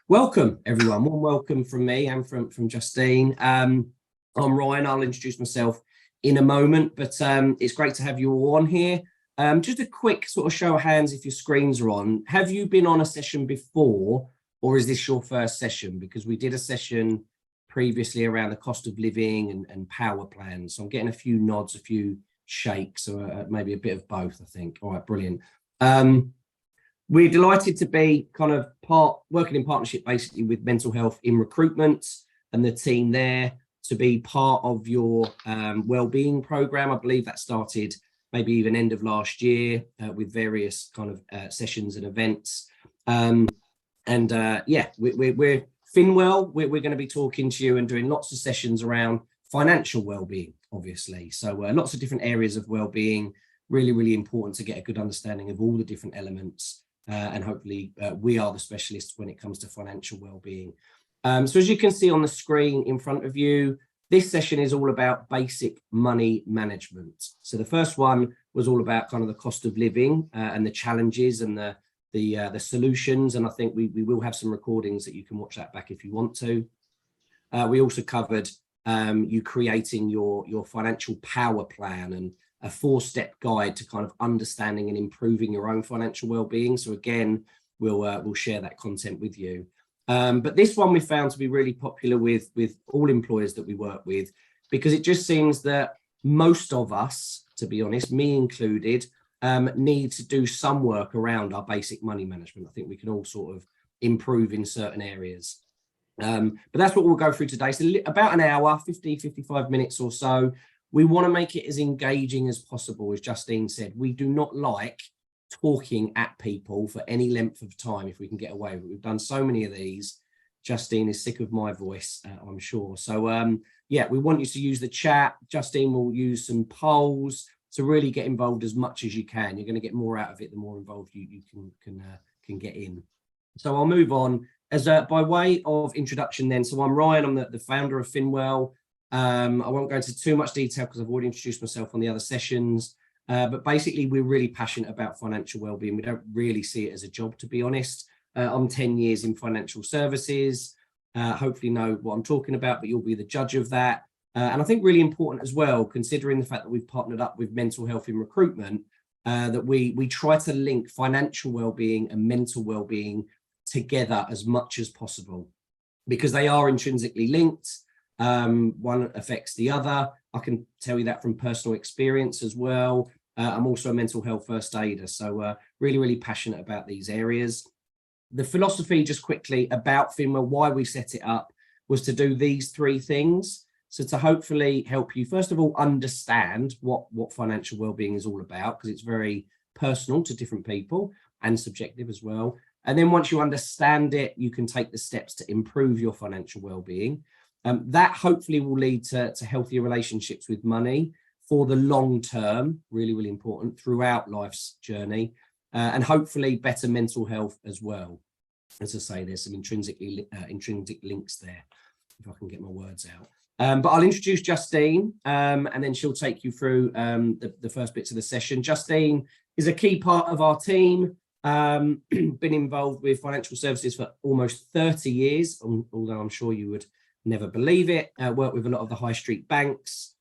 welcome everyone. Warm welcome from me and from Justine. I'm Ryan. I'll introduce myself in a moment, but it's great to have you all on here. Just a quick sort of show of hands if your screens are on. Have you been on a session before, or is this your first session? Because we did a session previously around the cost of living and power plans. So I'm getting a few nods, a few shakes, or maybe a bit of both, I think. All right, brilliant. We're delighted to be kind of working in partnership basically with Mental Health in Recruitment and the team there to be part of your wellbeing program. I believe that started maybe even end of last year with various kind of sessions and events. Yeah, we're Finwell. We're going to be talking to you and doing lots of sessions around financial wellbeing, obviously. So lots of different areas of wellbeing, really important to get a good understanding of all the different elements. And hopefully we are the specialists when it comes to financial wellbeing. So as you can see on the screen in front of you, this session is all about basic money management. So the first one was all about kind of the cost of living and the challenges and the solutions. And I think we will have some recordings that you can watch that back if you want to. We also covered you creating your financial power plan and a 4-step guide to kind of understanding and improving your own financial well-being. So again, we'll share that content with you. But this one we found to be really popular with all employers that we work with, because it just seems that most of us, to be honest, me included, need to do some work around our basic money management. I think we can all sort of improve in certain areas. But that's what we'll go through today. So about an hour, 55 minutes or so. We want to make it as engaging as possible. As Justine said, we do not like talking at people for any length of time if we can get away with it. We've done so many of these. Justine is sick of my voice, I'm sure. So yeah, we want you to use the chat. Justine will use some polls to really get involved as much as you can. You're going to get more out of it the more involved you can get in. So I'll move on. As by way of introduction then, so I'm Ryan, I'm the founder of Finwell. I won't go into too much detail because I've already introduced myself on the other sessions, but basically we're really passionate about financial wellbeing. We don't really see it as a job, to be honest. I'm 10 years in financial services, hopefully know what I'm talking about, but you'll be the judge of that. And I think really important as well, considering the fact that we've partnered up with Mental Health in Recruitment, that we try to link financial wellbeing and mental wellbeing together as much as possible, because they are intrinsically linked. One affects the other. I can tell you that from personal experience as well. I'm also a mental health first aider, so really passionate about these areas. The philosophy, just quickly, about Finwell, why we set it up, was to do these 3 things. So to hopefully help you, first of all, understand what financial wellbeing is all about, because it's very personal to different people and subjective as well. And then once you understand it, you can take the steps to improve your financial wellbeing. That hopefully will lead to healthier relationships with money for the long term, really important throughout life's journey, and hopefully better mental health as well. As I say, there's some intrinsic links there, if I can get my words out. But I'll introduce Justine, and then she'll take you through the first bits of the session. Justine is a key part of our team. Been involved with financial services for almost 30 years, although I'm sure you would never believe it. Worked with a lot of the high street banks,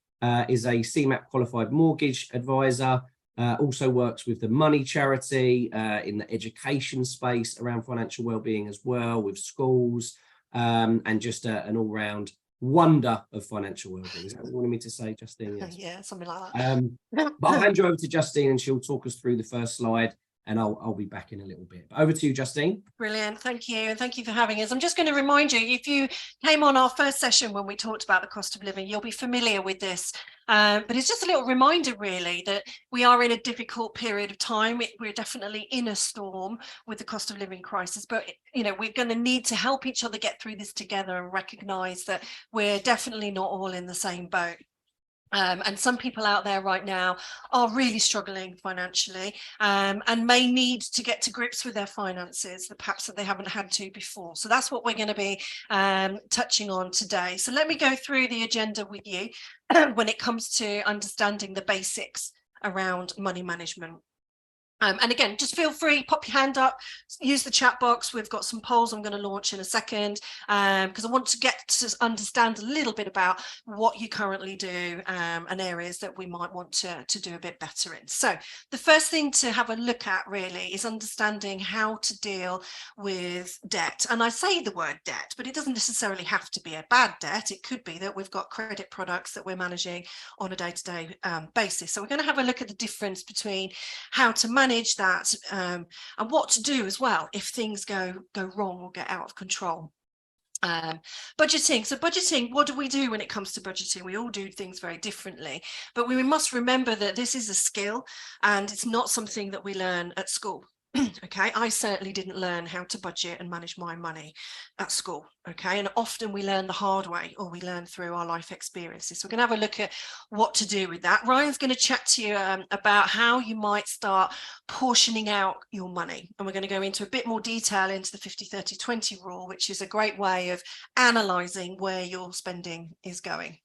is a CMAP qualified mortgage advisor, also works with the Money charity in the education space around financial wellbeing as well, with schools, and just an all-round wonder of financial wellbeing. Is that what you wanted me to say, Justine? Yes. Yeah, something like that. But I'll hand you over to Justine and she'll talk us through the first slide, and I'll be back in a little bit. But over to you, Justine. Brilliant. Thank you. And thank you for having us. I'm just going to remind you, if you came on our first session when we talked about the cost of living, you'll be familiar with this. But it's just a little reminder, really, that we are in a difficult period of time. We're definitely in a storm with the cost of living crisis. But, you know, we're going to need to help each other get through this together and recognise that we're definitely not all in the same boat. And some people out there right now are really struggling financially, and may need to get to grips with their finances, perhaps that they haven't had to before. So that's what we're going to be touching on today. So let me go through the agenda with you when it comes to understanding the basics around money management. And again, just feel free, pop your hand up, use the chat box. We've got some polls I'm going to launch in a second, because I want to get to understand a little bit about what you currently do, and areas that we might want to do a bit better in. So the first thing to have a look at really is understanding how to deal with debt. And I say the word debt, but it doesn't necessarily have to be a bad debt. It could be that we've got credit products that we're managing on a day-to-day basis. So we're going to have a look at the difference between how to manage that, and what to do as well if things go wrong or get out of control. Budgeting. So budgeting, what do we do when it comes to budgeting? We all do things very differently, but we must remember that this is a skill and it's not something that we learn at school. Okay, I certainly didn't learn how to budget and manage my money at school. Okay, and often we learn the hard way, or we learn through our life experiences. So we're going to have a look at what to do with that. Ryan's going to chat to you about how you might start portioning out your money, and we're going to go into a bit more detail into the 50-30-20 rule, which is a great way of analysing where your spending is going.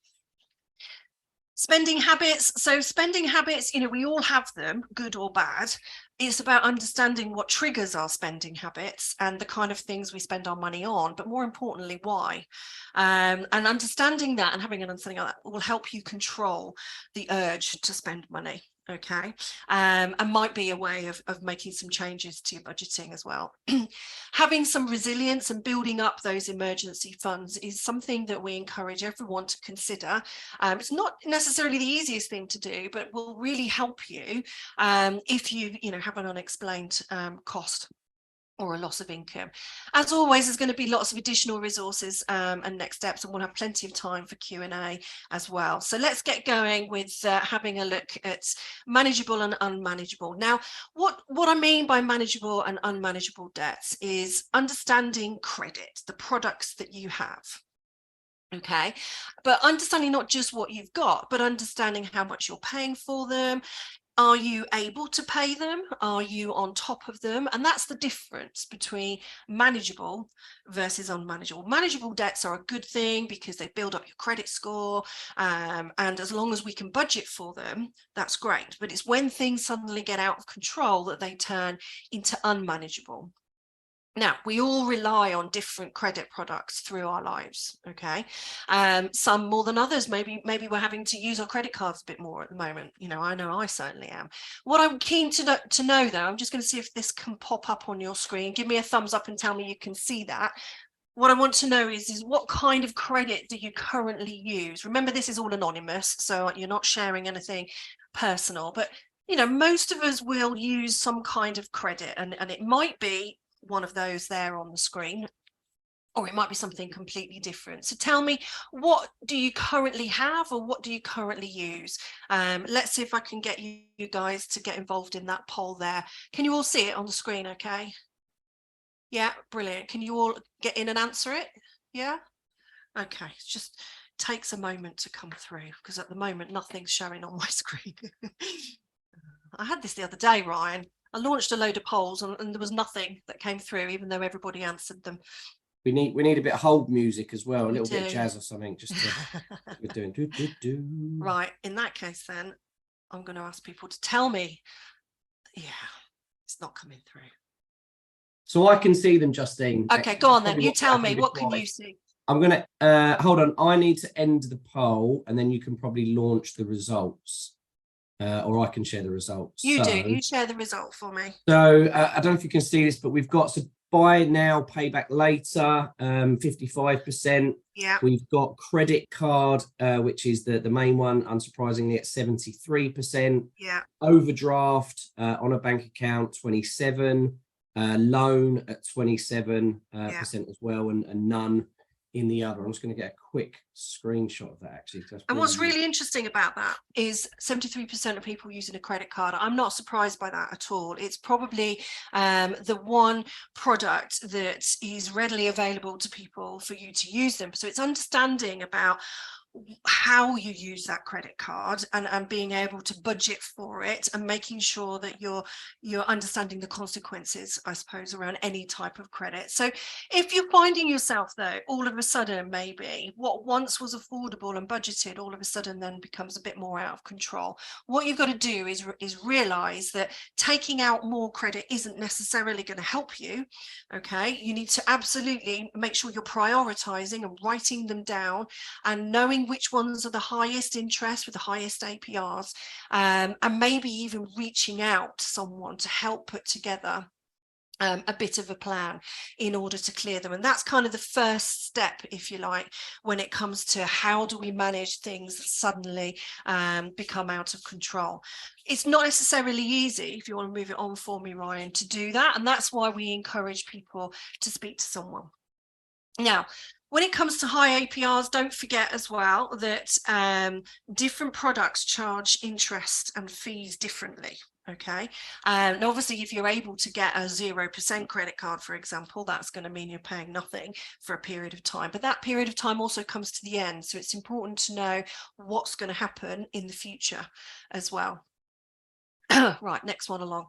Spending habits. So spending habits, you know, we all have them, good or bad. It's about understanding what triggers our spending habits and the kind of things we spend our money on, but more importantly, why. And understanding that and having an understanding of that will help you control the urge to spend money. Okay, and might be a way of making some changes to your budgeting as well. Having some resilience and building up those emergency funds is something that we encourage everyone to consider. It's not necessarily the easiest thing to do, but will really help you if you have an unexplained cost or a loss of income. As always, there's going to be lots of additional resources and next steps, and we'll have plenty of time for Q&A as well. So let's get going with having a look at manageable and unmanageable. Now, what I mean by manageable and unmanageable debts is understanding credit, the products that you have. Okay, but understanding not just what you've got, but understanding how much you're paying for them. Are you able to pay them? Are you on top of them? And that's the difference between manageable versus unmanageable. Manageable debts are a good thing because they build up your credit score. And as long as we can budget for them, that's great. But it's when things suddenly get out of control that they turn into unmanageable. Now, we all rely on different credit products through our lives, okay? Some more than others. Maybe we're having to use our credit cards a bit more at the moment. I know I certainly am. What I'm keen to know, though, I'm just going to see if this can pop up on your screen. Give me a thumbs up and tell me you can see that. What I want to know is what kind of credit do you currently use? Remember, this is all anonymous, so you're not sharing anything personal, but, most of us will use some kind of credit, and it might be one of those there on the screen, or it might be something completely different. So tell me, what do you currently have, or what do you currently use? Let's see if I can get you guys to get involved in that poll there. Can you all see it on the screen? Okay, yeah, brilliant. Can you all get in and answer it? Yeah, okay. It just takes a moment to come through because at the moment nothing's showing on my screen. I had this the other day, Ryan. I launched a load of polls and there was nothing that came through, even though everybody answered them. We need a bit of hold music as well, a little bit of jazz or something. Just we're doing do. Right. In that case, then I'm going to ask people to tell me. Yeah, it's not coming through. So I can see them, Justine. Okay, go on then. You tell me. What can you see? I'm going to hold on. I need to end the poll, and then you can probably launch the results. Or I can share the results. You share the result for me. So I don't know if you can see this, but we've got buy now, pay back later, 55%. Yeah. We've got credit card, which is the main one, unsurprisingly, at 73%. Yeah. Overdraft on a bank account, 27%. Loan at 27% as well, and none in the other. I'm just going to get a quick screenshot of that, actually. And what's really interesting about that is 73% of people using a credit card. I'm not surprised by that at all. It's probably the one product that is readily available to people for you to use them. So it's understanding about how you use that credit card, and being able to budget for it, and making sure that you're understanding the consequences, I suppose, around any type of credit. So if you're finding yourself, though, all of a sudden, maybe what once was affordable and budgeted all of a sudden then becomes a bit more out of control, what you've got to do is realize that taking out more credit isn't necessarily going to help you. Okay, you need to absolutely make sure you're prioritizing and writing them down, and knowing which ones are the highest interest with the highest APRs, and maybe even reaching out to someone to help put together a bit of a plan in order to clear them. And that's kind of the first step, if you like, when it comes to how do we manage things that suddenly become out of control. It's not necessarily easy, if you want to move it on for me, Ryan, to do that. And that's why we encourage people to speak to someone. Now, when it comes to high APRs, don't forget as well that different products charge interest and fees differently. Okay, and obviously if you're able to get a 0% credit card, for example, that's going to mean you're paying nothing for a period of time, but that period of time also comes to the end, so it's important to know what's going to happen in the future as well. Right, next one along.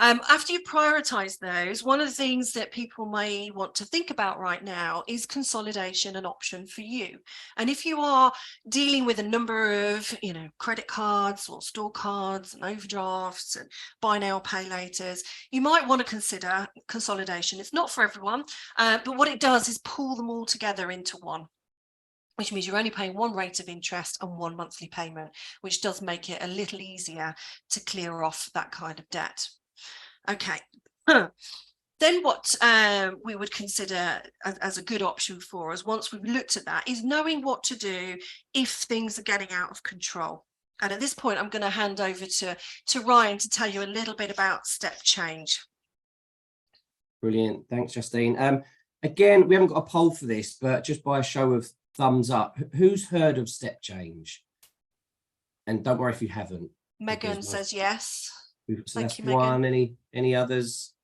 After you prioritize those, one of the things that people may want to think about right now is consolidation an option for you. And if you are dealing with a number of, credit cards or store cards and overdrafts and buy now, pay laters, you might want to consider consolidation. It's not for everyone, but what it does is pull them all together into one, which means you're only paying one rate of interest and one monthly payment, which does make it a little easier to clear off that kind of debt. Okay, then what we would consider as a good option for us, once we've looked at that, is knowing what to do if things are getting out of control. And at this point, I'm going to hand over to Ryan to tell you a little bit about step change. Brilliant. Thanks, Justine. Again, we haven't got a poll for this, but just by a show of thumbs up, who's heard of step change? And don't worry if you haven't. Megan says yes. So that's one. Any others?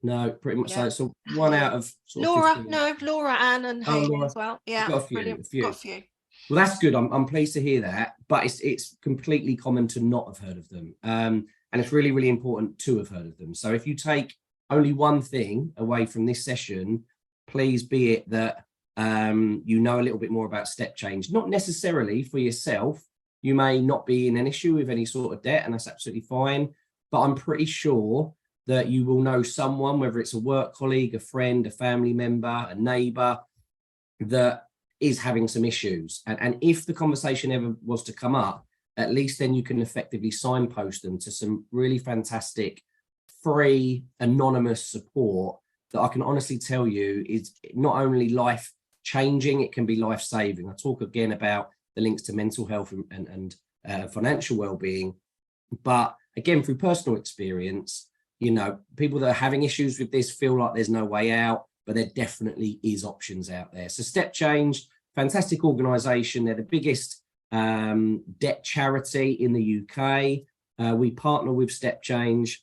No, pretty much. Yeah. So one out of Laura, Laura, Ann, and Hayley as well. Yeah, got a few. Got a few. Well, that's good. I'm pleased to hear that. But it's completely common to not have heard of them, and it's really, really important to have heard of them. So if you take only one thing away from this session, please be it that you know a little bit more about step change. Not necessarily for yourself. You may not be in an issue with any sort of debt, and that's absolutely fine. But I'm pretty sure that you will know someone, whether it's a work colleague, a friend, a family member, a neighbour, that is having some issues. And if the conversation ever was to come up, at least then you can effectively signpost them to some really fantastic, free, anonymous support that I can honestly tell you is not only life-changing, it can be life-saving. I talk again about the links to mental health and financial well-being, but again, through personal experience, people that are having issues with this feel like there's no way out, but there definitely is options out there. So Step Change, fantastic organisation. They're the biggest debt charity in the UK. We partner with Step Change,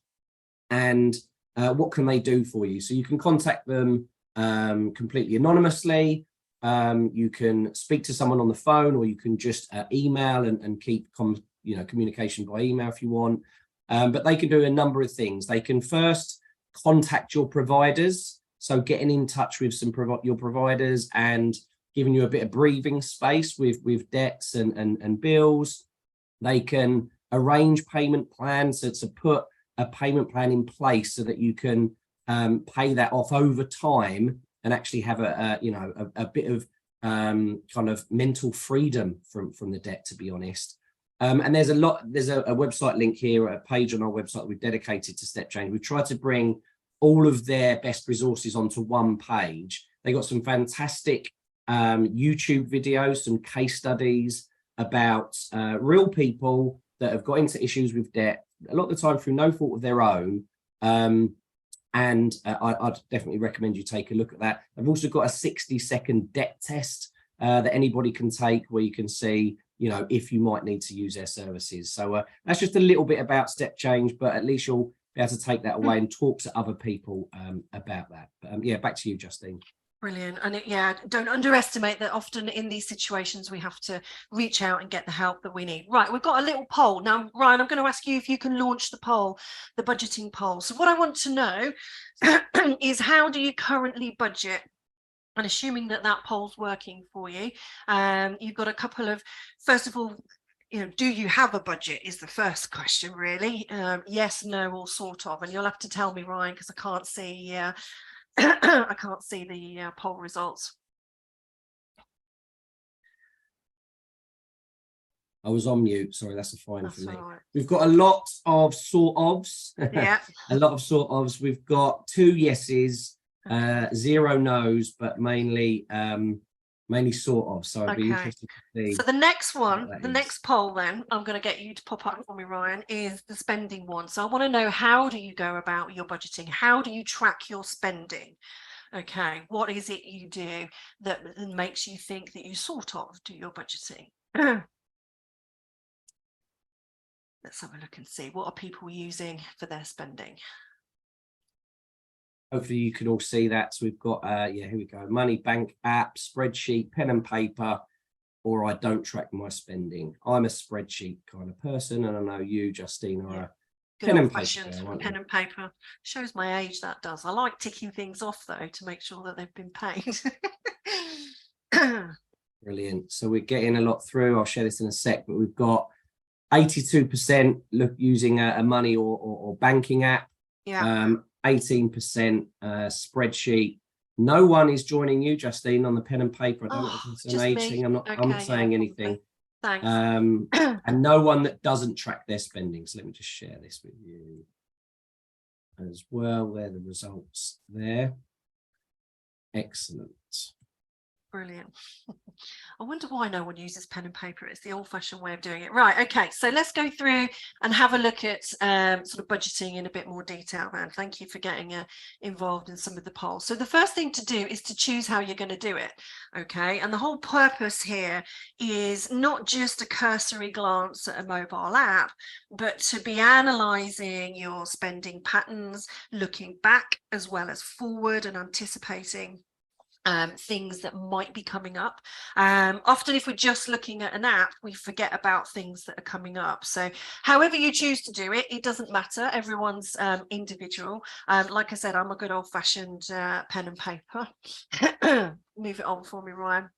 and what can they do for you? So you can contact them completely anonymously. You can speak to someone on the phone, or you can just email and keep communication by email if you want. But they can do a number of things. They can first contact your providers, so getting in touch with your providers and giving you a bit of breathing space with debts and bills. They can arrange payment plans, so to put a payment plan in place so that you can pay that off over time and actually have a bit of kind of mental freedom from the debt, to be honest. And there's a website link here, a page on our website that we've dedicated to Step Change. We've tried to bring all of their best resources onto one page. They got some fantastic YouTube videos, some case studies about real people that have got into issues with debt, a lot of the time through no fault of their own. And I'd definitely recommend you take a look at that. I've also got a 60-second debt test that anybody can take, where you can see, if you might need to use their services. So that's just a little bit about Step Change, but at least you'll be able to take that away and talk to other people about that. But yeah, back to you, Justine. Brilliant. And yeah, don't underestimate that often in these situations we have to reach out and get the help that we need. Right, we've got a little poll. Now, Ryan, I'm going to ask you if you can launch the poll, the budgeting poll. So what I want to know is, how do you currently budget? And assuming that that poll's working for you, you've got a couple of, first of all, do you have a budget is the first question, really. Yes, no, or sort of. And you'll have to tell me, Ryan, because I can't see I can't see the poll results. I was on mute. Sorry, that's a fine That's for me. right. We've got a lot of sort ofs. Yeah. A lot of sort ofs. We've got 2 yeses, 0 nos, but mainly sort of. So I'd be interested to see. So the next one, the next poll, then I'm going to get you to pop up for me, Ryan, is the spending one. So I want to know, how do you go about your budgeting? How do you track your spending? Okay, what is it you do that makes you think that you sort of do your budgeting? Let's have a look and see, what are people using for their spending? Hopefully you can all see that. So we've got, yeah, here we go. Money bank app, spreadsheet, pen and paper, or I don't track my spending. I'm a spreadsheet kind of person. And I know you, Justine, are a pen and paper. Pen and paper. Shows my age, that does. I like ticking things off, though, to make sure that they've been paid. Brilliant. So we're getting a lot through. I'll share this in a sec, but we've got 82% using a money or banking app. Yeah. 18% spreadsheet. No one is joining you, Justine, on the pen and paper. I don't know if it's an age thing. I'm not saying anything. Thanks. And no one that doesn't track their spending. So let me just share this with you as well. There are the results there. Excellent. Brilliant. I wonder why no one uses pen and paper. It's the old-fashioned way of doing it. Right, okay, so let's go through and have a look at sort of budgeting in a bit more detail, man. Thank you for getting involved in some of the polls. So the first thing to do is to choose how you're going to do it, okay? And the whole purpose here is not just a cursory glance at a mobile app, but to be analysing your spending patterns, looking back as well as forward, and anticipating things that might be coming up. Often if we're just looking at an app, we forget about things that are coming up. So however you choose to do it, it doesn't matter. Everyone's individual. Like I said, I'm a good old-fashioned pen and paper. Move it on for me, Ryan.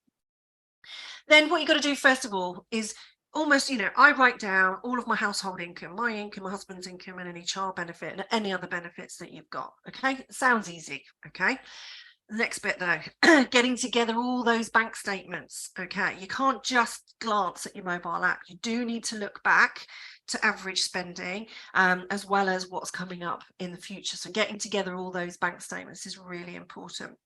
Then what you've got to do first of all is almost, I write down all of my household income, my husband's income, and any child benefit and any other benefits that you've got. Okay, sounds easy. Okay. Next bit though, getting together all those bank statements. Okay, you can't just glance at your mobile app. You do need to look back to average spending as well as what's coming up in the future. So getting together all those bank statements is really important.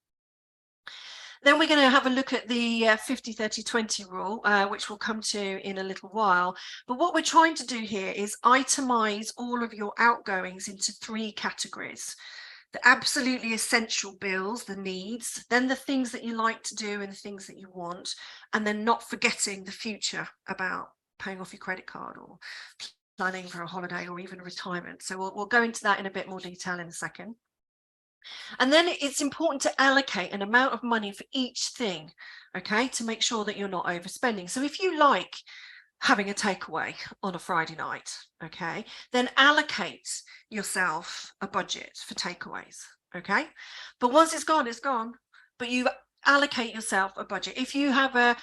Then we're going to have a look at the 50-30-20 rule, which we'll come to in a little while. But what we're trying to do here is itemize all of your outgoings into 3 categories. The absolutely essential bills, the needs, then the things that you like to do and the things that you want, and then not forgetting the future about paying off your credit card or planning for a holiday or even retirement. So we'll go into that in a bit more detail in a second. And then it's important to allocate an amount of money for each thing, okay, to make sure that you're not overspending. So if you like having a takeaway on a Friday night, okay, then allocate yourself a budget for takeaways, okay? But once it's gone, but you allocate yourself a budget. If you have I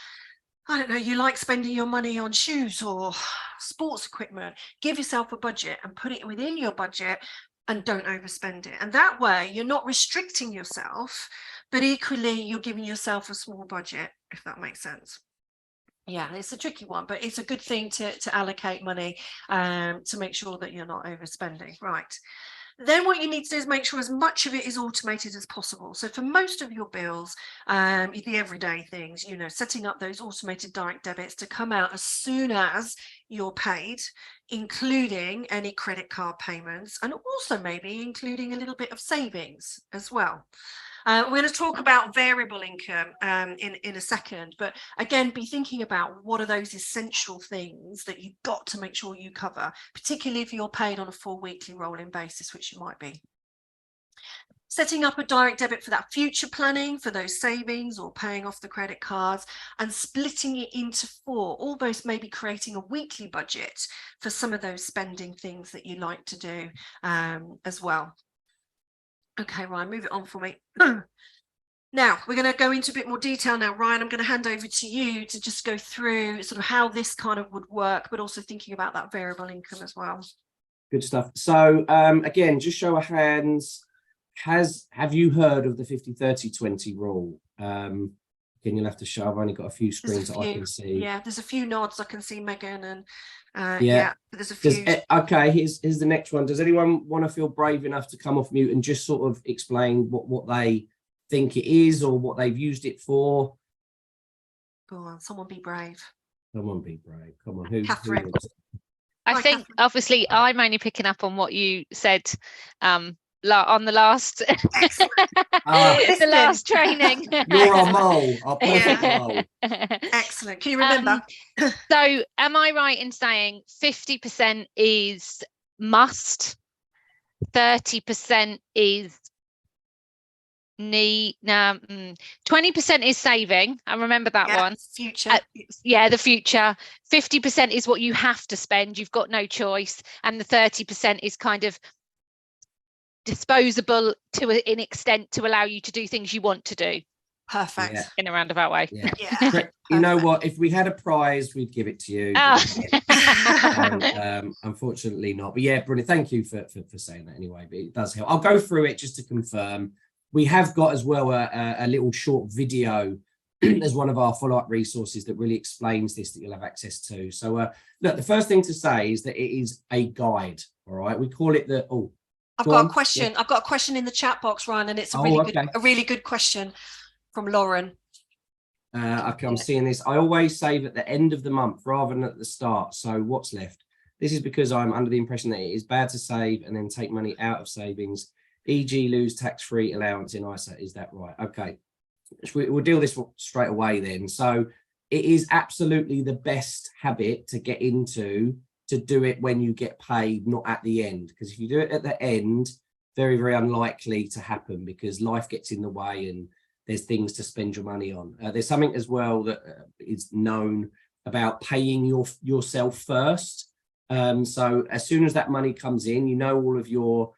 don't know, you like spending your money on shoes or sports equipment, give yourself a budget and put it within your budget and don't overspend it. And that way you're not restricting yourself, but equally you're giving yourself a small budget, if that makes sense. Yeah, it's a tricky one, but it's a good thing to allocate money to make sure that you're not overspending. Right. Then what you need to do is make sure as much of it is automated as possible. So for most of your bills, the everyday things, setting up those automated direct debits to come out as soon as you're paid, including any credit card payments, and also maybe including a little bit of savings as well. We're going to talk about variable income in a second, but again, be thinking about what are those essential things that you've got to make sure you cover, particularly if you're paid on a full weekly rolling basis, which you might be. setting up a direct debit for that future planning for those savings or paying off the credit cards, and splitting it into 4, almost maybe creating a weekly budget for some of those spending things that you like to do as well. Okay, Ryan, move it on for me. Now, we're going to go into a bit more detail now. Ryan, I'm going to hand over to you to just go through sort of how this kind of would work, but also thinking about that variable income as well. Good stuff. So again, just show of hands, have you heard of the 50-30-20 rule? Again, you'll have to show. I've only got a few screens that I can see. Yeah, there's a few nods. I can see Megan and yeah, there's a few. Okay, here's the next one. Does anyone want to feel brave enough to come off mute and just sort of explain what they think it is or what they've used it for? Go on, someone be brave. Someone be brave. Come on, who? Catherine. I think Catherine. Obviously I'm only picking up on what you said on the last the last training. You're our mole, our perfect mole. Excellent. Can you remember? So am I right in saying 50% is must, 30% is need, 20% is saving? I remember that one. Future. The future. 50% is what you have to spend, you've got no choice, and the 30% is kind of disposable to an extent to allow you to do things you want to do. Perfect. Yeah. In a roundabout way. Yeah. You know what, if we had a prize we'd give it to you. Unfortunately not, but yeah, brilliant. Thank you for saying that anyway, but it does help. I'll go through it just to confirm. We have got as well a little short video as one of our follow-up resources that really explains this, that you'll have access to. So look, the first thing to say is that it is a guide. All right, we call it the I've got a question. Yeah. I've got a question in the chat box, Ryan, and it's a really good question from Lauren. Okay, I'm seeing this. I always save at the end of the month rather than at the start. So what's left? This is because I'm under the impression that it is bad to save and then take money out of savings, e.g. lose tax-free allowance in ISA. Is that right? Okay, we'll deal this straight away then. So it is absolutely the best habit to get into, to do it when you get paid, not at the end. Because if you do it at the end, very, very unlikely to happen because life gets in the way and there's things to spend your money on. There's something as well that is known about paying yourself first. So as soon as that money comes in, you know all of your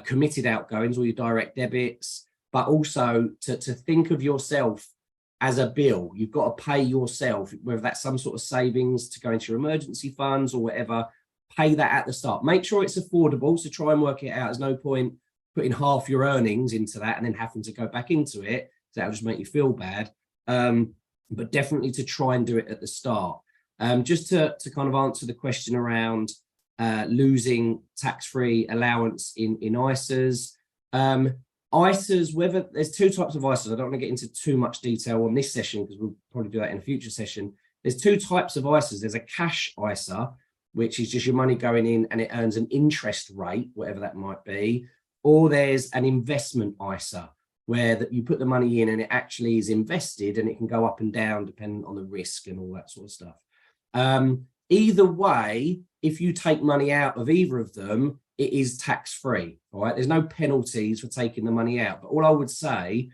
committed outgoings, all your direct debits, but also to think of yourself as a bill. You've got to pay yourself, whether that's some sort of savings to go into your emergency funds or whatever. Pay that at the start. Make sure it's affordable, so try and work it out. There's no point putting half your earnings into that and then having to go back into it. That'll just make you feel bad. But definitely to try and do it at the start. Just to kind of answer the question around losing tax-free allowance in ISAs. ISAs, whether there's two types of ISAs. I don't want to get into too much detail on this session because we'll probably do that in a future session. There's two types of ISAs. There's a cash ISA, which is just your money going in and it earns an interest rate, whatever that might be. Or there's an investment ISA, where you put the money in and it actually is invested and it can go up and down depending on the risk and all that sort of stuff. Either way, if you take money out of either of them, it is tax-free. All right, there's no penalties for taking the money out. But all I would say,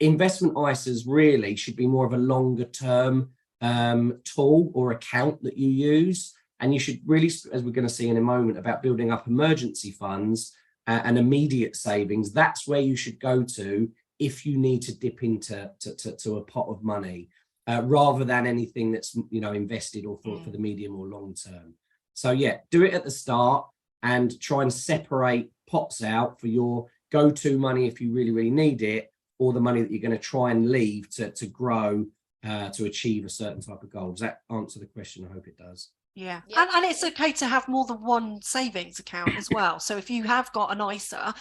investment ISAs really should be more of a longer term tool or account that you use. And you should really, as we're going to see in a moment, about building up emergency funds and immediate savings. That's where you should go to if you need to dip into to a pot of money, rather than anything that's invested or for the medium or long term. So yeah, do it at the start and try and separate pots out for your go-to money if you really, really need it, or the money that you're going to try and leave to grow to achieve a certain type of goal. Does that answer the question? I hope it does. Yeah. And it's okay to have more than one savings account as well. So if you have got an ISA,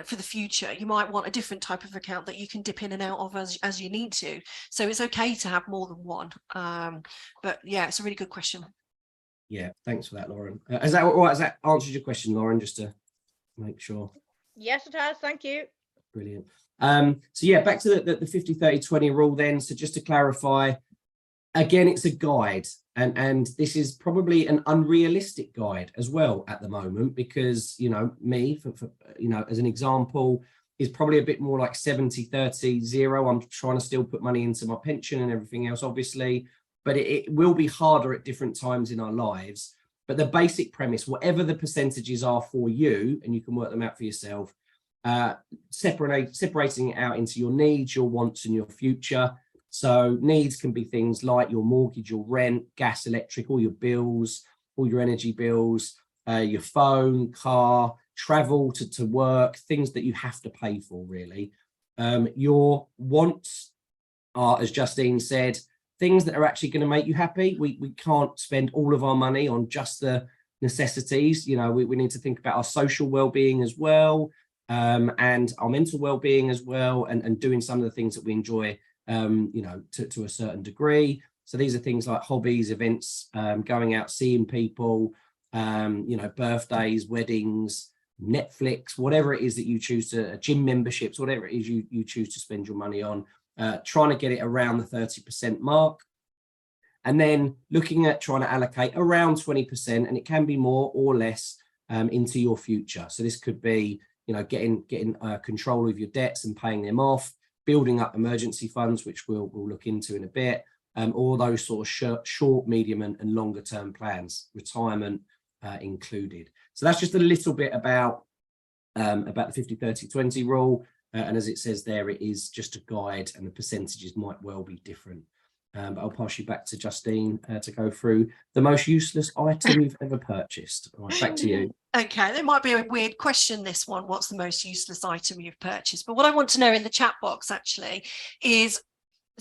for the future, you might want a different type of account that you can dip in and out of as you need to. So it's okay to have more than one. But yeah, it's a really good question. Yeah, thanks for that, Lauren. Is that all right? Has that answered your question, Lauren, just to make sure? Yes, it has. Thank you. Brilliant. So yeah, back to the 50-30-20 rule then. So just to clarify, again, it's a guide, and this is probably an unrealistic guide as well at the moment, because, you know, me, for you know, as an example, is probably a bit more like 70-30-0. I'm trying to still put money into my pension and everything else, obviously, but it will be harder at different times in our lives. But the basic premise, whatever the percentages are for you, and you can work them out for yourself, separating it out into your needs, your wants, and your future. So needs can be things like your mortgage, your rent, gas, electric, all your bills, all your energy bills, your phone, car, travel to work, things that you have to pay for, really. Your wants are, as Justine said, things that are actually going to make you happy. We can't spend all of our money on just the necessities. You know, we need to think about our social well-being as well, and our mental well-being as well, and doing some of the things that we enjoy, you know, to a certain degree. So these are things like hobbies, events, going out, seeing people, you know, birthdays, weddings, Netflix, whatever it is that you choose to, gym memberships, whatever it is you choose to spend your money on, trying to get it around the 30% mark. And then looking at trying to allocate around 20%, and it can be more or less, into your future. So this could be, you know, getting control of your debts and paying them off, building up emergency funds, which we'll look into in a bit, all those sort of short, medium, and longer term plans, retirement included. So that's just a little bit about the 50-30-20 rule. And as it says there, it is just a guide, and the percentages might well be different. But I'll pass you back to Justine to go through the most useless item you've ever purchased. All right, back to you. Okay, there might be a weird question, this one. What's the most useless item you've purchased? But what I want to know in the chat box actually is,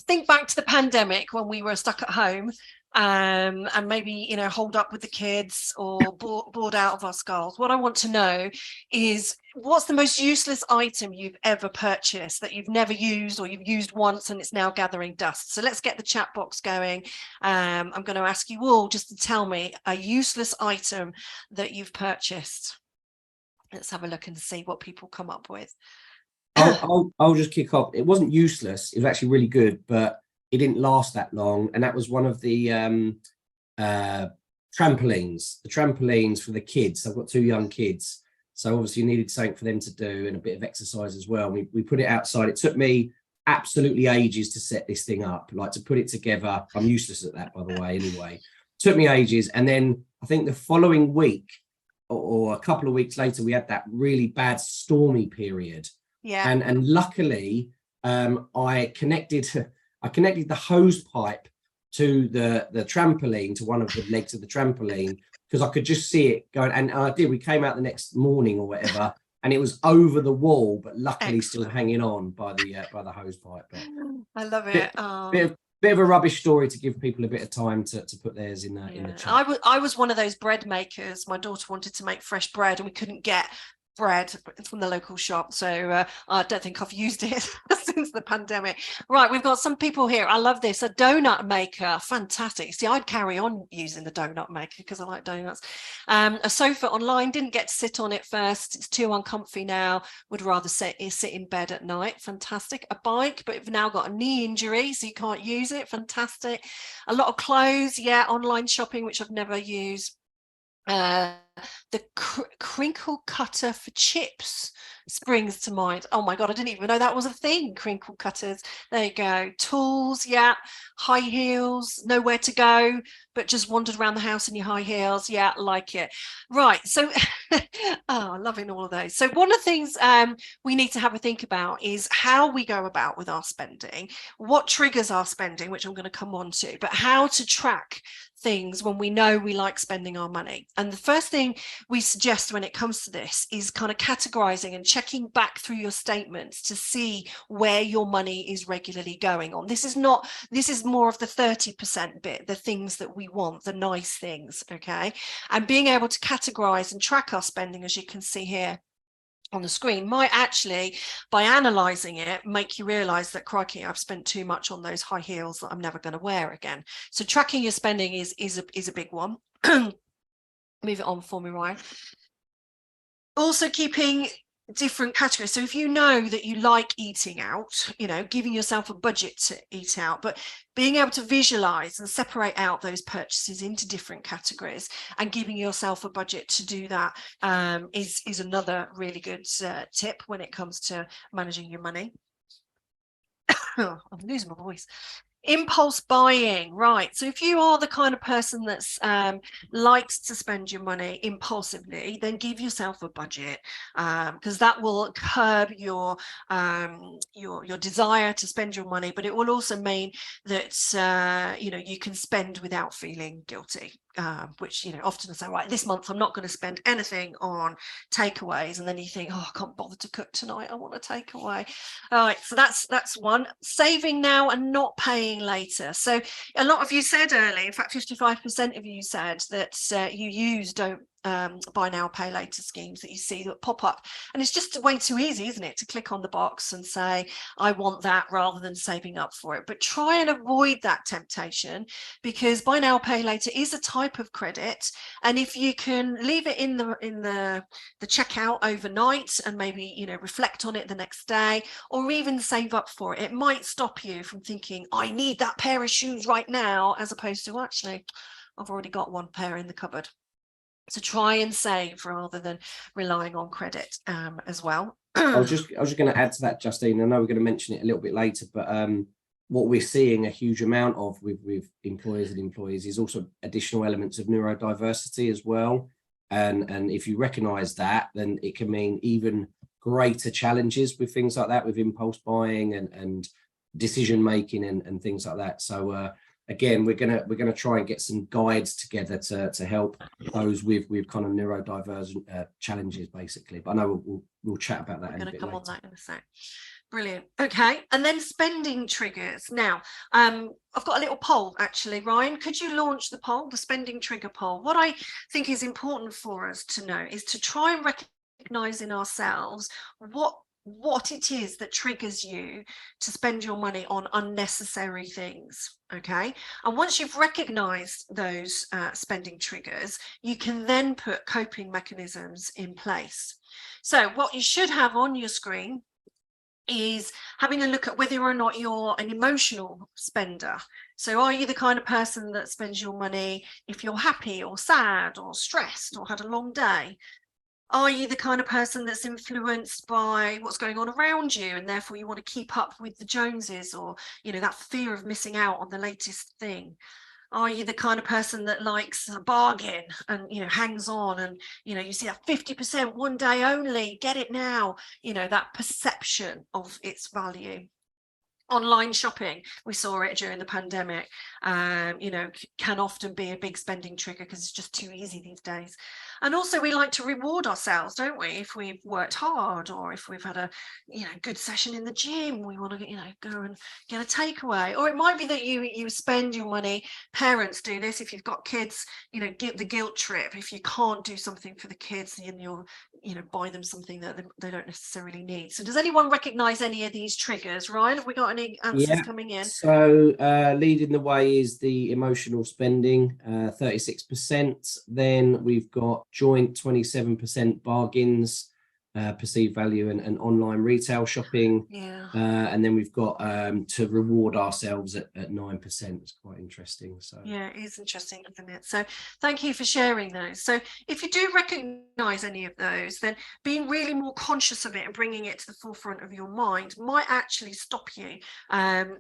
think back to the pandemic when we were stuck at home, and maybe, you know, holed up with the kids or bored out of our skulls. What I want to know is, what's the most useless item you've ever purchased that you've never used, or you've used once and it's now gathering dust? So let's get the chat box going. I'm going to ask you all just to tell me a useless item that you've purchased. Let's have a look and see what people come up with. I'll just kick off. It wasn't useless. It was actually really good, but it didn't last that long. And that was one of the trampolines for the kids. I've got 2 young kids, so obviously you needed something for them to do and a bit of exercise as well. We put it outside. It took me absolutely ages to set this thing up, like to put it together. I'm useless at that, by the way, anyway. Took me ages. And then I think the following week or a couple of weeks later, we had that really bad stormy period. Yeah. And luckily, I connected the hose pipe to the trampoline, to one of the legs of the trampoline, because I could just see it going. And I did. We came out the next morning or whatever, and it was over the wall, but luckily still hanging on by the hose pipe. But I love it. Bit of a rubbish story to give people a bit of time to put theirs in the chat. I was one of those bread makers. My daughter wanted to make fresh bread, and we couldn't get bread from the local shop, so I don't think I've used it since the pandemic. Right, we've got some people here. I love this. A donut maker, fantastic. See, I'd carry on using the donut maker because I like donuts. A sofa online, didn't get to sit on it first. It's too uncomfy now. Would rather sit in bed at night. Fantastic. A bike, but we've now got a knee injury, so you can't use it. Fantastic. A lot of clothes, yeah, online shopping, which I've never used. The crinkle cutter for chips springs to mind. Oh my god, I didn't even know that was a thing. Crinkle cutters, there you go. Tools, yeah. High heels, nowhere to go, but just wandered around the house in your high heels. Yeah, like it. Right, so loving all of those. So one of the things we need to have a think about is how we go about with our spending, what triggers our spending, which I'm going to come on to, but how to track things when we know we like spending our money. And the first thing we suggest when it comes to this is kind of categorizing and checking back through your statements to see where your money is regularly going on. This is more of the 30% bit, the things that we want, the nice things, okay? And being able to categorize and track our spending, as you can see here on the screen, might actually, by analyzing it, make you realize that, crikey, I've spent too much on those high heels that I'm never going to wear again. So tracking your spending is a big one. Move it on for me, Ryan. Also keeping different categories. So if you know that you like eating out, you know, giving yourself a budget to eat out, but being able to visualize and separate out those purchases into different categories and giving yourself a budget to do that is another really good tip when it comes to managing your money. Oh, I'm losing my voice. Impulse buying, right? So if you are the kind of person that's likes to spend your money impulsively, then give yourself a budget, because that will curb your desire to spend your money, but it will also mean that you know, you can spend without feeling guilty. Which, you know, often I say, right, this month I'm not going to spend anything on takeaways, and then you think, oh, I can't bother to cook tonight, I want a takeaway. All right, so that's one. Saving now and not paying later. So a lot of you said earlier, in fact 55% of you said that you use don't buy now pay later schemes that you see that pop up, and it's just way too easy, isn't it, to click on the box and say I want that rather than saving up for it. But try and avoid that temptation, because buy now pay later is a type of credit, and if you can leave it in the checkout overnight and maybe, you know, reflect on it the next day, or even save up for it, it might stop you from thinking I need that pair of shoes right now, as opposed to actually I've already got one pair in the cupboard. So try and save rather than relying on credit as well. I was just going to add to that, Justine. I know we're going to mention it a little bit later, but what we're seeing a huge amount of with employers and employees is also additional elements of neurodiversity as well. And if you recognise that, then it can mean even greater challenges with things like that, with impulse buying and decision making and things like that. So again, we're gonna try and get some guides together to help those with kind of neurodivergent challenges, basically. But I know we'll chat about that. We're going to come on that in a sec. Brilliant. Okay, and then spending triggers. Now, I've got a little poll actually. Ryan, could you launch the poll, the spending trigger poll? What I think is important for us to know is to try and recognise in ourselves what it is that triggers you to spend your money on unnecessary things. Okay, and once you've recognized those spending triggers, you can then put coping mechanisms in place. So what you should have on your screen is having a look at whether or not you're an emotional spender. So are you the kind of person that spends your money if you're happy or sad or stressed or had a long day? Are you the kind of person that's influenced by what's going on around you, and therefore you want to keep up with the Joneses, or, you know, that fear of missing out on the latest thing? Are you the kind of person that likes a bargain and, you know, hangs on, and, you know, you see that 50% one day only, get it now, you know, that perception of its value? Online shopping, we saw it during the pandemic, you know, can often be a big spending trigger because it's just too easy these days. And also we like to reward ourselves, don't we? If we've worked hard, or if we've had a, you know, good session in the gym, we want to, you know, go and get a takeaway. Or it might be that you spend your money. Parents do this if you've got kids, you know, get the guilt trip. If you can't do something for the kids, and you'll, you know, buy them something that they don't necessarily need. So does anyone recognize any of these triggers? Ryan, have we got any answers coming in? So leading the way is the emotional spending, 36%. Then we've got joint 27% bargains, perceived value, and online retail shopping. Yeah. And then we've got to reward ourselves at 9%. It's quite interesting. So yeah, it is interesting, isn't it? So thank you for sharing those. So if you do recognize any of those, then being really more conscious of it and bringing it to the forefront of your mind might actually stop you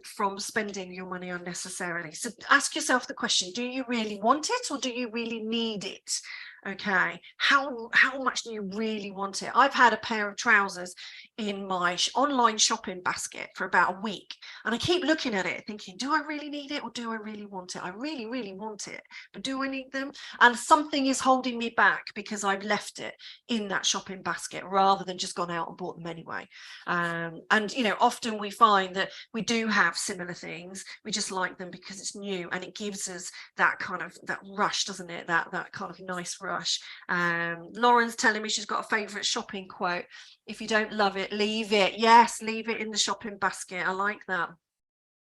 from spending your money unnecessarily. So ask yourself the question, do you really want it, or do you really need it? Okay, how much do you really want it? I've had a pair of trousers in my online shopping basket for about a week, and I keep looking at it thinking, do I really need it, or do I really want it? I really want it, but do I need them? And something is holding me back because I've left it in that shopping basket rather than just gone out and bought them anyway. And you know, often we find that we do have similar things, we just like them because it's new, and it gives us that kind of that rush, doesn't it? That kind of nice rush. Lauren's telling me she's got a favorite shopping quote: if you don't love it, leave it. Yes, leave it in the shopping basket. I like that.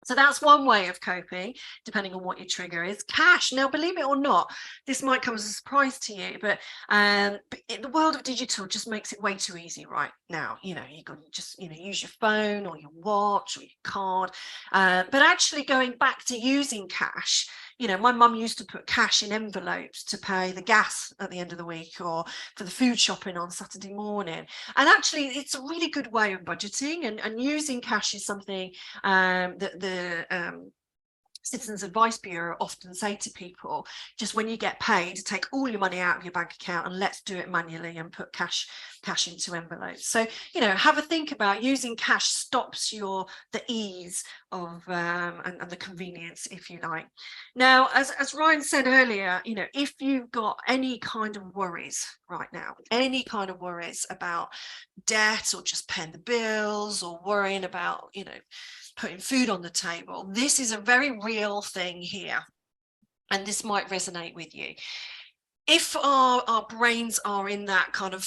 So that's one way of coping, depending on what your trigger is. Cash. Now, believe it or not, this might come as a surprise to you, but the world of digital just makes it way too easy right now. You know, you can just, use your phone or your watch or your card. But actually going back to using cash, my mum used to put cash in envelopes to pay the gas at the end of the week or for the food shopping on Saturday morning. And actually, it's a really good way of budgeting, and using cash is something that the Citizens Advice Bureau often say to people, just when you get paid, take all your money out of your bank account and let's do it manually and put cash into envelopes. So, have a think about using cash stops the ease of and the convenience, if you like. Now, as Ryan said earlier, if you've got any kind of worries right now, any kind of worries about debt or just paying the bills or worrying about, putting food on the table, this is a very real thing here, and this might resonate with you. If our brains are in that kind of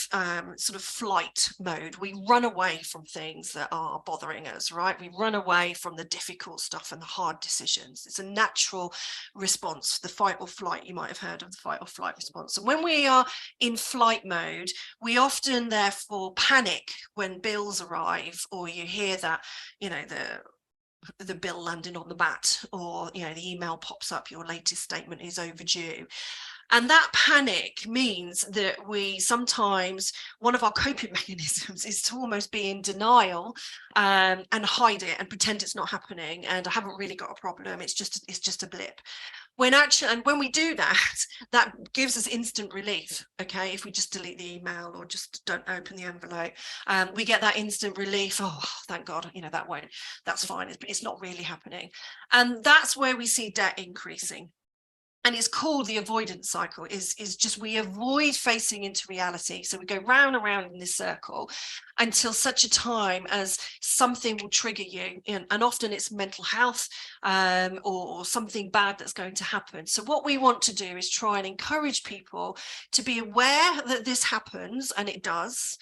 sort of flight mode, we run away from things that are bothering us, right? We run away from the difficult stuff and the hard decisions. It's a natural response, the fight or flight. You might have heard of the fight or flight response. And when we are in flight mode, we often therefore panic when bills arrive, or you hear that, the bill landing on the mat, or the email pops up, your latest statement is overdue. And that panic means that we sometimes, one of our coping mechanisms is to almost be in denial and hide it and pretend it's not happening, and I haven't really got a problem, it's just a blip. When we do that gives us instant relief. Okay, if we just delete the email or just don't open the envelope, we get that instant relief. Oh, thank God, that's fine, it's not really happening. And that's where we see debt increasing. And it's called the avoidance cycle, is just we avoid facing into reality. So we go round and round in this circle until such a time as something will trigger you. And often it's mental health or something bad that's going to happen. So what we want to do is try and encourage people to be aware that this happens, and it does,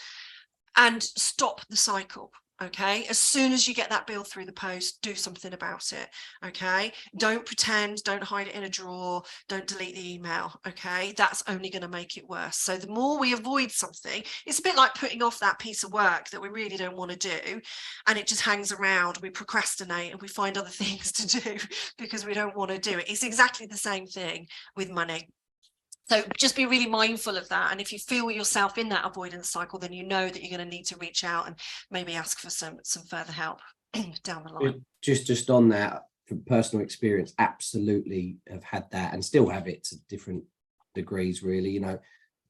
and stop the cycle. Okay, as soon as you get that bill through the post, do something about it. Okay, don't pretend, don't hide it in a drawer, don't delete the email. Okay, that's only going to make it worse. So the more we avoid something, it's a bit like putting off that piece of work that we really don't want to do, and it just hangs around. We procrastinate and we find other things to do because we don't want to do it. It's exactly the same thing with money. So just be really mindful of that. And if you feel yourself in that avoidance cycle, then you know that you're going to need to reach out and maybe ask for some further help down the line. Just on that, from personal experience, absolutely have had that and still have it to different degrees, really. Don't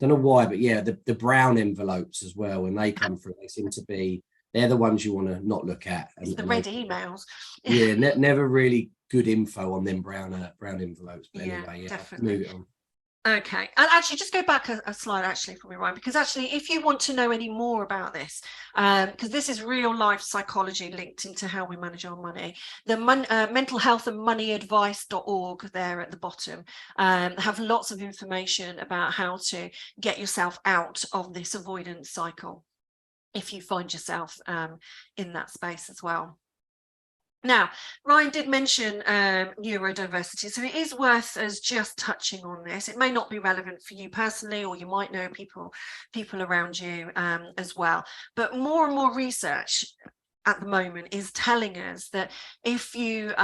know why, but yeah, the brown envelopes as well, when they come through, they seem to be, they're the ones you want to not look at. And the red emails. Yeah, never really good info on them brown envelopes. But anyway, yeah, definitely. Move it on. Okay, and actually just go back a slide actually for me, Ryan, because actually if you want to know any more about this, because this is real life psychology linked into how we manage our money, the mental health and money advice.org there at the bottom have lots of information about how to get yourself out of this avoidance cycle if you find yourself in that space as well. Now, Ryan did mention neurodiversity, so it is worth us just touching on this. It may not be relevant for you personally, or you might know people around you as well. But more and more research at the moment is telling us that if you're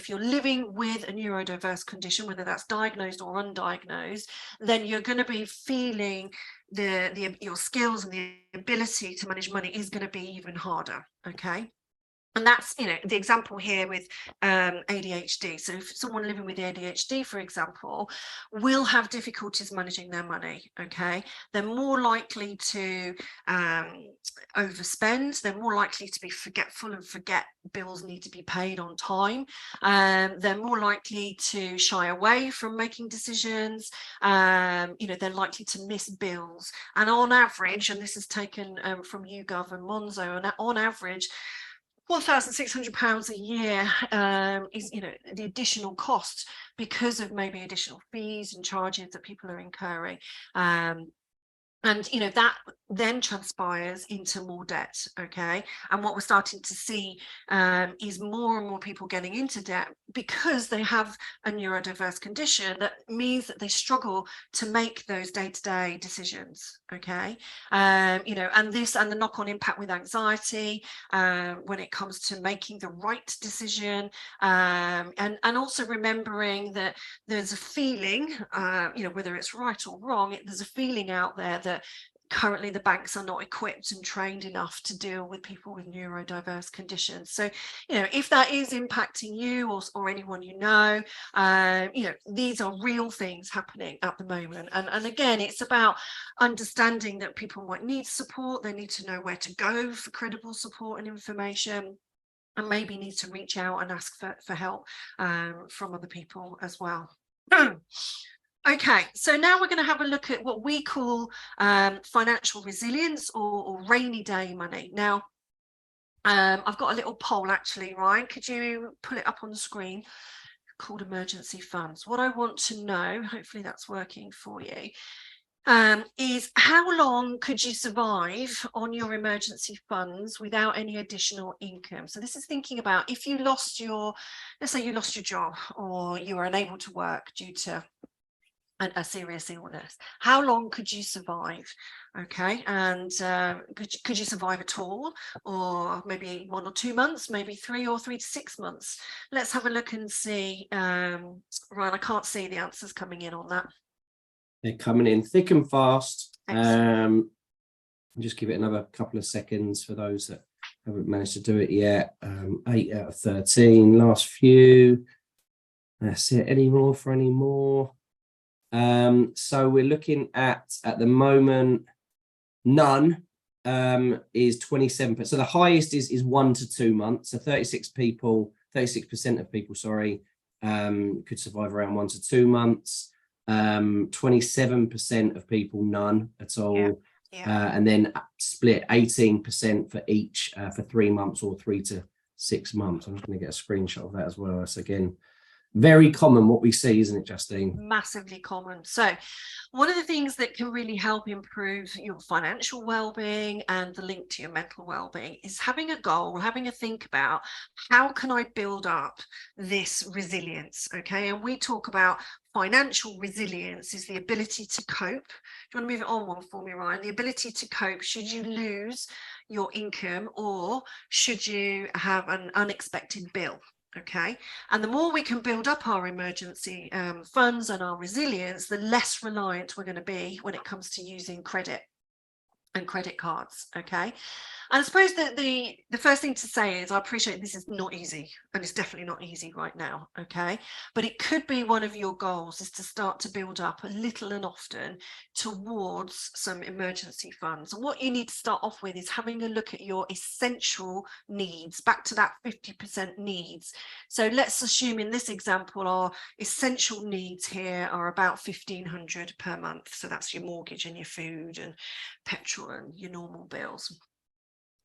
living with a neurodiverse condition, whether that's diagnosed or undiagnosed, then you're going to be feeling your skills and the ability to manage money is going to be even harder. Okay. And that's, the example here with ADHD. So if someone living with ADHD, for example, will have difficulties managing their money, okay, they're more likely to overspend. They're more likely to be forgetful and forget bills need to be paid on time. They're more likely to shy away from making decisions. They're likely to miss bills. And on average, and this is taken from YouGov and Monzo, and on average, £1,600 a year is, the additional cost because of maybe additional fees and charges that people are incurring. And that then transpires into more debt. Okay, and what we're starting to see is more and more people getting into debt because they have a neurodiverse condition that means that they struggle to make those day-to-day decisions. Okay, you know, and the knock-on impact with anxiety when it comes to making the right decision, and also remembering that there's a feeling, you know, whether it's right or wrong, there's a feeling out there that currently the banks are not equipped and trained enough to deal with people with neurodiverse conditions. So, you know, if that is impacting you or anyone you know, you know, these are real things happening at the moment. And again, it's about understanding that people might need support. They need to know where to go for credible support and information, and maybe need to reach out and ask for help from other people as well. Okay, so now we're going to have a look at what we call financial resilience or rainy day money. Now, I've got a little poll actually, Ryan. Could you put it up on the screen? Called emergency funds. What I want to know, hopefully that's working for you, is how long could you survive on your emergency funds without any additional income? So this is thinking about if you lost your, let's say you lost your job or you were unable to work due to a serious illness, how long could you survive? Okay, and could you survive at all, or maybe 1 or 2 months, maybe 3 or 3 to 6 months? Let's have a look and see. Ryan, I can't see the answers coming in on that. They're coming in thick and fast. Just give it another couple of seconds for those that haven't managed to do it yet. 8 out of 13, last few. That's it. Any more for any more? So we're looking at the moment, none is 27%. So the highest is 1 to 2 months. So 36% of people, sorry, could survive around 1 to 2 months. 27% of people, none at all. Yeah. And then split 18% for each for 3 months or 3 to 6 months. I'm just going to get a screenshot of that as well. That's again very common what we see, isn't it, Justine? Massively common. So one of the things that can really help improve your financial well-being and the link to your mental well-being is having a goal, having a think about how can I build up this resilience. Okay, and we talk about financial resilience is the ability to cope. Do you want to move it on one for me, Ryan? The ability to cope should you lose your income or should you have an unexpected bill. Okay, and the more we can build up our emergency funds and our resilience, the less reliant we're going to be when it comes to using credit and credit cards. Okay, and I suppose that the first thing to say is I appreciate this is not easy, and it's definitely not easy right now. Okay, but it could be one of your goals is to start to build up a little and often towards some emergency funds. And what you need to start off with is having a look at your essential needs, back to that 50% needs. So let's assume in this example our essential needs here are about $1,500 per month. So that's your mortgage and your food and petrol and your normal bills.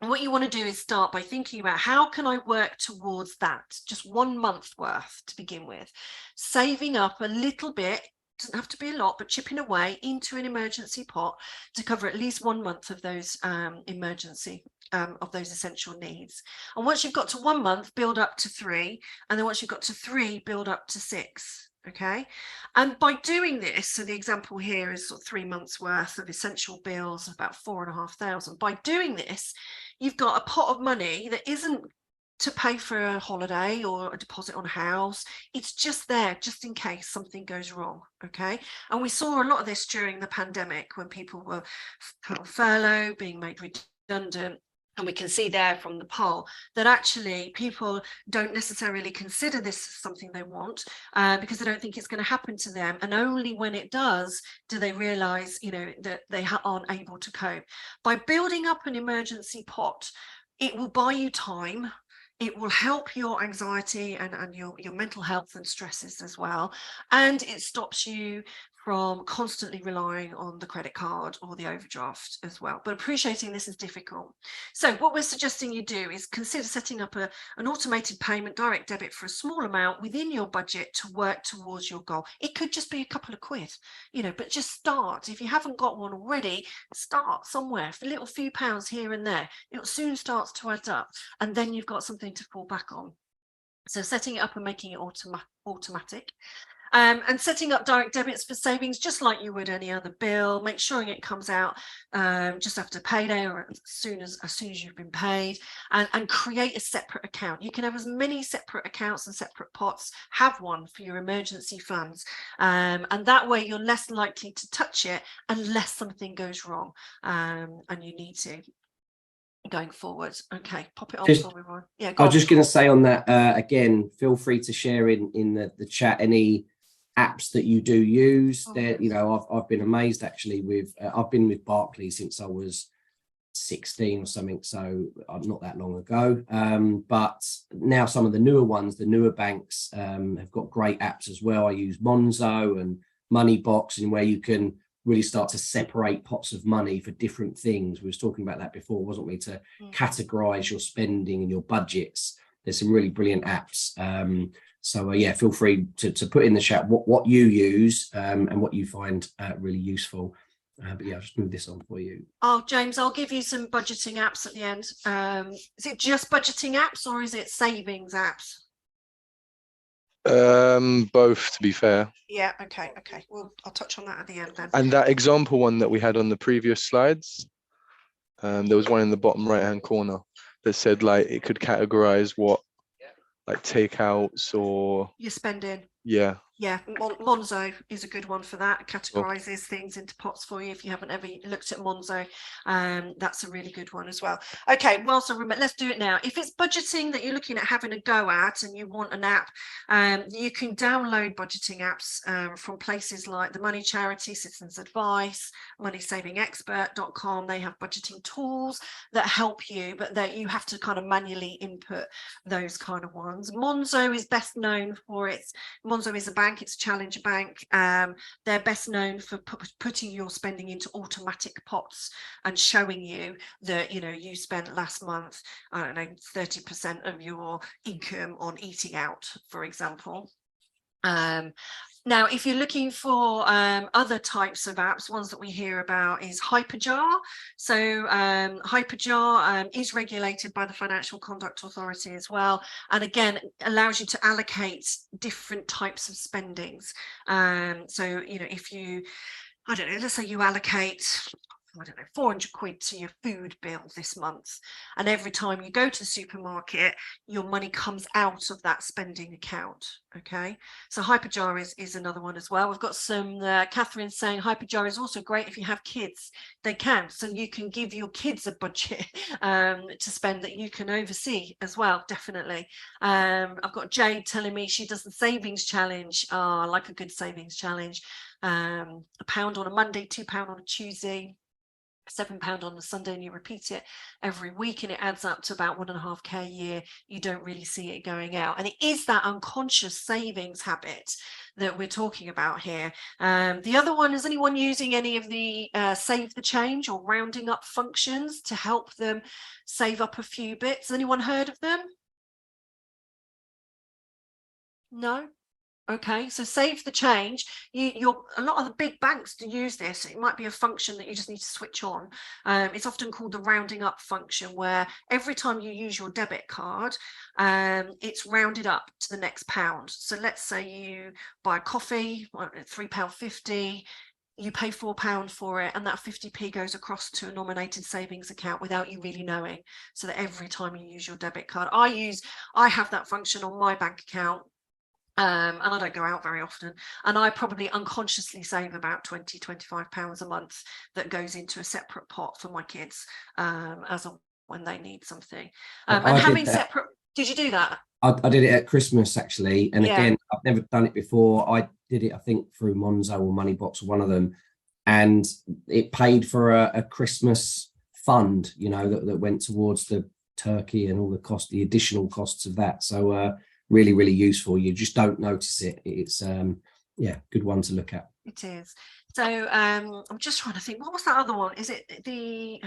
And what you want to do is start by thinking about how can I work towards that, just 1 month worth to begin with, saving up a little bit, doesn't have to be a lot, but chipping away into an emergency pot to cover at least 1 month of those of those essential needs. And once you've got to 1 month, build up to 3, and then once you've got to 3, build up to 6. Okay, and by doing this, so the example here is sort of 3 months worth of essential bills, about 4,500. By doing this, you've got a pot of money that isn't to pay for a holiday or a deposit on a house. It's just there just in case something goes wrong. Okay, and we saw a lot of this during the pandemic when people were put on furlough, being made redundant. And we can see there from the poll that actually people don't necessarily consider this something they want because they don't think it's going to happen to them. And only when it does do they realize, you know, that they aren't able to cope. By building up an emergency pot, it will buy you time. It will help your anxiety and your mental health and stresses as well. And it stops you from constantly relying on the credit card or the overdraft as well, but appreciating this is difficult. So what we're suggesting you do is consider setting up an automated payment direct debit for a small amount within your budget to work towards your goal. It could just be a couple of quid, but just start. If you haven't got one already, start somewhere for a little few pounds here and there. It soon starts to add up, and then you've got something to fall back on. So setting it up and making it automatic. And setting up direct debits for savings just like you would any other bill. Make sure it comes out just after payday or as soon as you've been paid, and create a separate account. You can have as many separate accounts and separate pots. Have one for your emergency funds, and that way you're less likely to touch it unless something goes wrong and you need to going forward. Okay, pop it on for me, Ron. Yeah, I was just going to say on that again, feel free to share in the chat any apps that you do use. There, I've been amazed actually with I've been with Barclays since I was 16 or something, so not that long ago, but now some of the newer ones, the newer banks have got great apps as well. I use Monzo and Moneybox, and where you can really start to separate pots of money for different things. We was talking about that before, wasn't we, to categorize your spending and your budgets. There's some really brilliant apps. So yeah, feel free to put in the chat what you use and what you find really useful. But yeah, I'll just move this on for you. Oh, James, I'll give you some budgeting apps at the end. Is it just budgeting apps or is it savings apps? Both, to be fair. Yeah, okay. Well, I'll touch on that at the end then. And that example one that we had on the previous slides, there was one in the bottom right hand corner that said like it could categorize what like takeouts or you're spending. Yeah. Monzo is a good one for that. It categorizes things into pots for you. If you haven't ever looked at Monzo, that's a really good one as well. Okay, well, so let's do it now. If it's budgeting that you're looking at having a go at and you want an app, you can download budgeting apps from places like the Money Charity, Citizens Advice, moneysavingexpert.com. They have budgeting tools that help you, but that you have to kind of manually input those kind of ones. Monzo is best known for Monzo is a bank, it's a challenger bank. They're best known for putting your spending into automatic pots and showing you that, you spent last month, I don't know, 30% of your income on eating out, for example. Now, if you're looking for other types of apps, ones that we hear about is HyperJar. So HyperJar is regulated by the Financial Conduct Authority as well. And again, allows you to allocate different types of spendings. So, if you, I don't know, let's say you allocate, I don't know, 400 quid to your food bill this month. And every time you go to the supermarket, your money comes out of that spending account. Okay, so HyperJar is another one as well. We've got some, Catherine saying HyperJar is also great if you have kids. They can, so you can give your kids a budget to spend that you can oversee as well, definitely. I've got Jade telling me she does the savings challenge. I like a good savings challenge. £1 on a Monday, £2 on a Tuesday, £7 on a Sunday, and you repeat it every week, and it adds up to about 1.5k a year. You don't really see it going out, and it is that unconscious savings habit that we're talking about here. The other one, is anyone using any of the save the change or rounding up functions to help them save up a few bits? Anyone heard of them? No? Okay, so save the change. A lot of the big banks do use this. It might be a function that you just need to switch on. It's often called the rounding up function, where every time you use your debit card, it's rounded up to the next pound. So let's say you buy a coffee, £3.50. You pay £4 for it, and that 50p goes across to a nominated savings account without you really knowing, so that every time you use your debit card, I have that function on my bank account. And I don't go out very often, and I probably unconsciously save about £20-25 a month that goes into a separate pot for my kids when they need something. And having separate, did you do that? I did it at Christmas actually, and again, I've never done it before. I did it, I think, through Monzo or Moneybox or one of them, and it paid for a Christmas fund, that went towards the turkey and all the additional costs of that. So really, really useful. You just don't notice it. It's good one to look at. It is. So I'm just trying to think, what was that other one? Is it the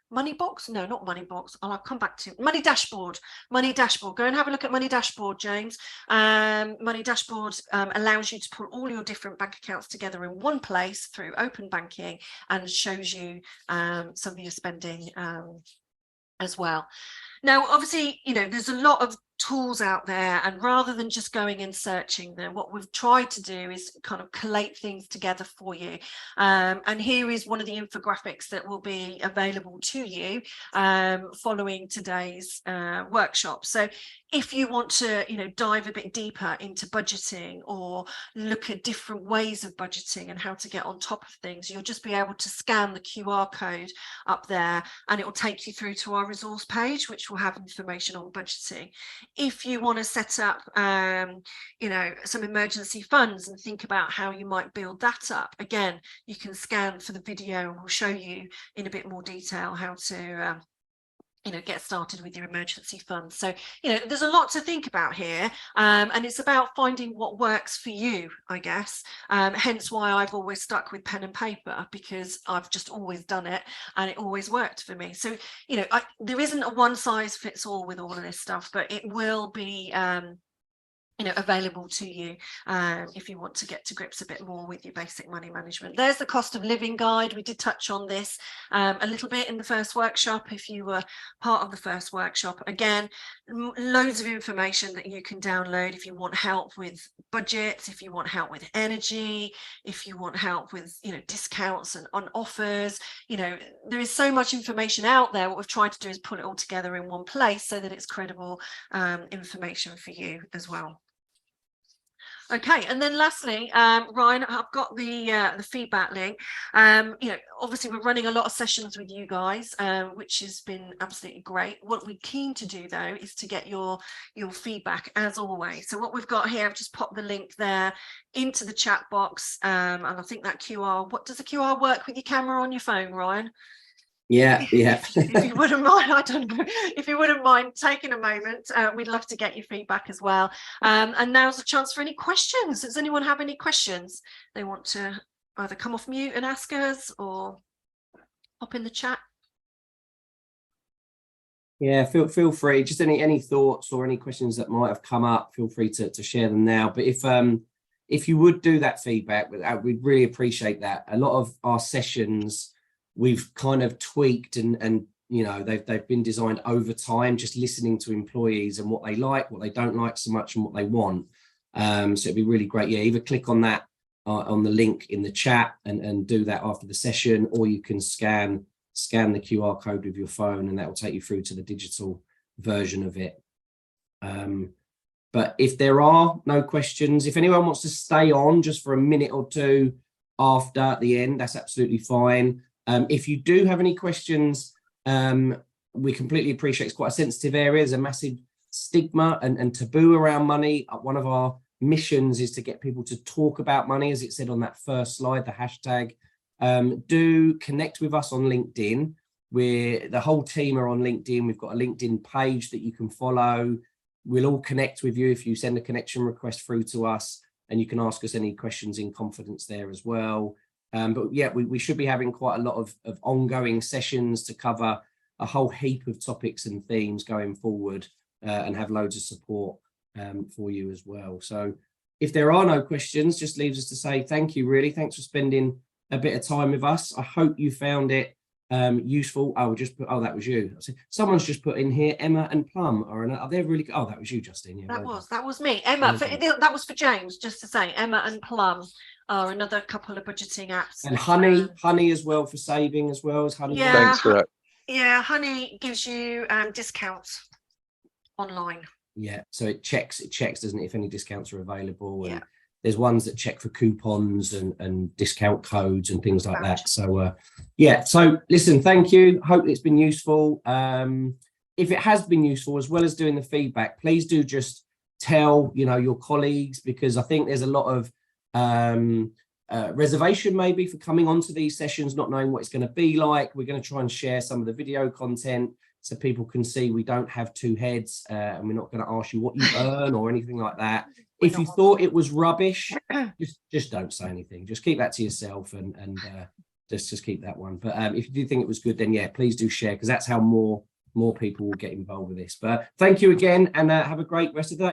Money Box? No, not Money Box. I'll come back to Money Dashboard. Money Dashboard. Go and have a look at Money Dashboard, James. Money Dashboard allows you to put all your different bank accounts together in one place through open banking, and shows you some of your spending as well. Now, obviously, you know, there's a lot of tools out there, and rather than just going and searching them, what we've tried to do is kind of collate things together for you. And here is one of the infographics that will be available to you following today's workshop. So if you want to, you know, dive a bit deeper into budgeting, or look at different ways of budgeting and how to get on top of things, you'll just be able to scan the QR code up there, and it will take you through to our resource page, which will have information on budgeting. If you want to set up, you know, some emergency funds and think about how you might build that up, again, you can scan for the video, and we'll show you in a bit more detail how to you know, get started with your emergency fund. So, you know, there's a lot to think about here, and it's about finding what works for you, I guess. Hence why I've always stuck with pen and paper, because I've just always done it and it always worked for me. So, you know, there isn't a one size fits all with all of this stuff, but it will be you know, available to you if you want to get to grips a bit more with your basic money management. There's the cost of living guide. We did touch on this a little bit in the first workshop, if you were part of the first workshop. Again, loads of information that you can download if you want help with budgets, if you want help with energy, if you want help with, you know, discounts and on offers. You know, there is so much information out there. What we've tried to do is put it all together in one place so that it's credible information for you as well. Okay, and then lastly, Ryan, I've got the feedback link. You know, obviously we're running a lot of sessions with you guys, which has been absolutely great. What we're keen to do though is to get your feedback, as always. So what we've got here, I've just popped the link there into the chat box, and I think that QR. What does the QR work with your camera on your phone, Ryan? Yeah. If you wouldn't mind, I don't know, if you wouldn't mind taking a moment, we'd love to get your feedback as well. And now's a chance for any questions. Does anyone have any questions they want to either come off mute and ask us, or pop in the chat? Yeah, feel free. Just any thoughts or any questions that might have come up, feel free to share them now. But if you would do that feedback, we'd really appreciate that. A lot of our sessions we've kind of tweaked, and you know, they've been designed over time, just listening to employees and what they like, what they don't like so much, and what they want. So it'd be really great. Yeah, either click on that on the link in the chat and do that after the session, or you can scan the QR code with your phone, and that will take you through to the digital version of it. But if there are no questions, if anyone wants to stay on just for a minute or two after the end, that's absolutely fine. If you do have any questions, we completely appreciate it's quite a sensitive area. There's a massive stigma and taboo around money. One of our missions is to get people to talk about money, as it said on that first slide, the hashtag. Do connect with us on LinkedIn. The whole team are on LinkedIn. We've got a LinkedIn page that you can follow. We'll all connect with you if you send a connection request through to us, and you can ask us any questions in confidence there as well. But yeah, we should be having quite a lot of ongoing sessions to cover a whole heap of topics and themes going forward, and have loads of support for you as well. So if there are no questions, just leaves us to say thank you, really. Thanks for spending a bit of time with us. I hope you found it useful. I will just put, oh, that was you. Someone's just put in here, Emma and Plum are they really, oh, that was you, Justine. Yeah, that was me. Emma, that was for James, just to say. Emma and Plum are another couple of budgeting apps. And Honey as well, for saving as well as Honey. Yeah, thanks for that. Yeah, Honey gives you discounts online. Yeah, so it checks, doesn't it, if any discounts are available. And there's ones that check for coupons and discount codes and things like that. So yeah, so listen, thank you. Hope it's been useful. If it has been useful, as well as doing the feedback, please do just tell, you know, your colleagues, because I think there's a lot of reservation maybe for coming onto these sessions, not knowing what it's going to be like. We're going to try and share some of the video content so people can see we don't have two heads, and we're not going to ask you what you earn or anything like that. If you thought it was rubbish, just don't say anything. Just keep that to yourself and just keep that one. But if you do think it was good, then yeah, please do share, because that's how more people will get involved with this. But thank you again, and have a great rest of the day.